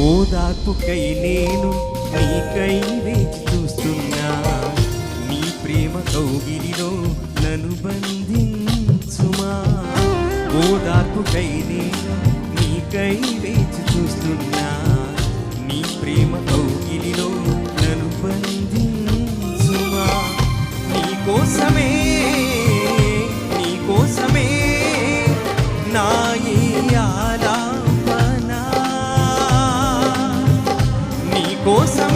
ఓదార్పుకై నేను నీకై వేచి చూస్తున్నా, నీ ప్రేమ కౌగిలిలో నన్ను బంధించుమా. ఓదార్పుకై నేను నీకై వేచి చూస్తున్నా, నీ ప్రేమ కౌగిలిలో నన్ను బంధించుమా. నీకోసమే నీకోసమే నా ఈ ఆలాపన, నీకోసమే